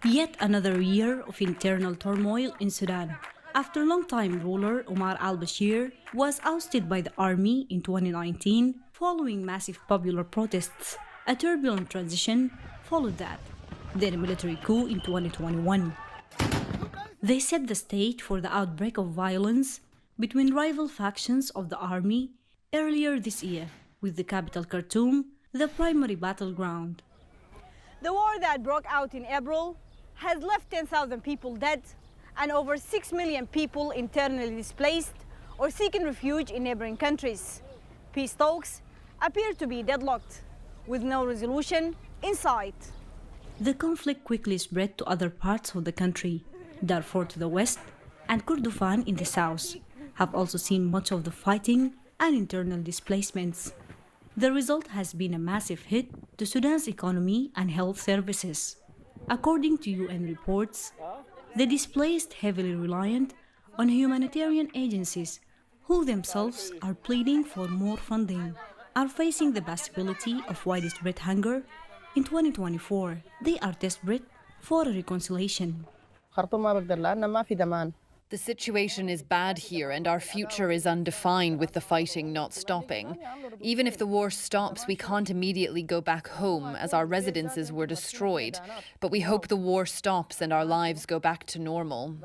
Yet another year of internal turmoil in Sudan. After long-time ruler Omar al-Bashir was ousted by the army in 2019 following massive popular protests, a turbulent transition followed that, then a military coup in 2021. They set the stage for the outbreak of violence between rival factions of the army earlier this year, with the capital Khartoum the primary battleground. The war that broke out in April has left 10,000 people dead and over 6 million people internally displaced or seeking refuge in neighboring countries. Peace talks appear to be deadlocked, with no resolution in sight. The conflict quickly spread to other parts of the country. Darfur to the west and Kordofan in the south have also seen much of the fighting and internal displacements. The result has been a massive hit to Sudan's economy and health services. According to UN reports, the displaced, heavily reliant on humanitarian agencies, who themselves are pleading for more funding, are facing the possibility of widespread hunger in 2024. They are desperate for a reconciliation. The situation is bad here and our future is undefined with the fighting not stopping. Even if the war stops, we can't immediately go back home as our residences were destroyed. But we hope the war stops and our lives go back to normal.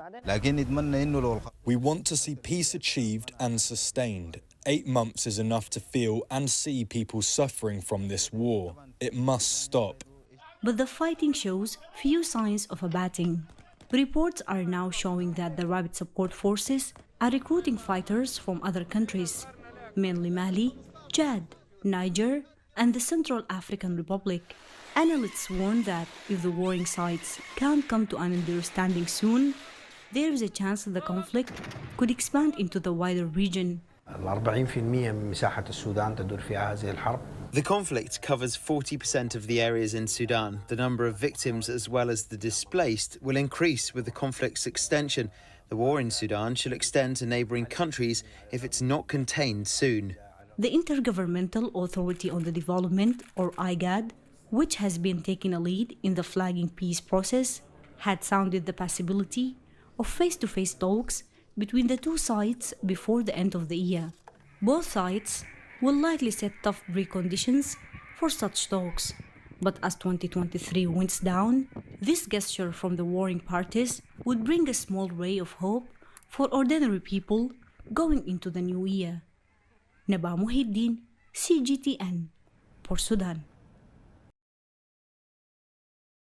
We want to see peace achieved and sustained. 8 months is enough to feel and see people suffering from this war. It must stop. But the fighting shows few signs of abating. Reports are now showing that the Rapid Support Forces are recruiting fighters from other countries, mainly Mali, Chad, Niger, and the Central African Republic. Analysts warn that if the warring sides can't come to an understanding soon, there is a chance that the conflict could expand into the wider region. The conflict covers 40% of the areas in Sudan. The number of victims as well as the displaced will increase with the conflict's extension. The war in Sudan should extend to neighbouring countries if it's not contained soon. The Intergovernmental Authority on the Development, or IGAD, which has been taking a lead in the flagging peace process, had sounded the possibility of face-to-face talks between the two sides before the end of the year. Both sides will likely set tough preconditions for such talks. But as 2023 winds down, this gesture from the warring parties would bring a small ray of hope for ordinary people going into the new year. Naba Muhiddin, CGTN, for Sudan.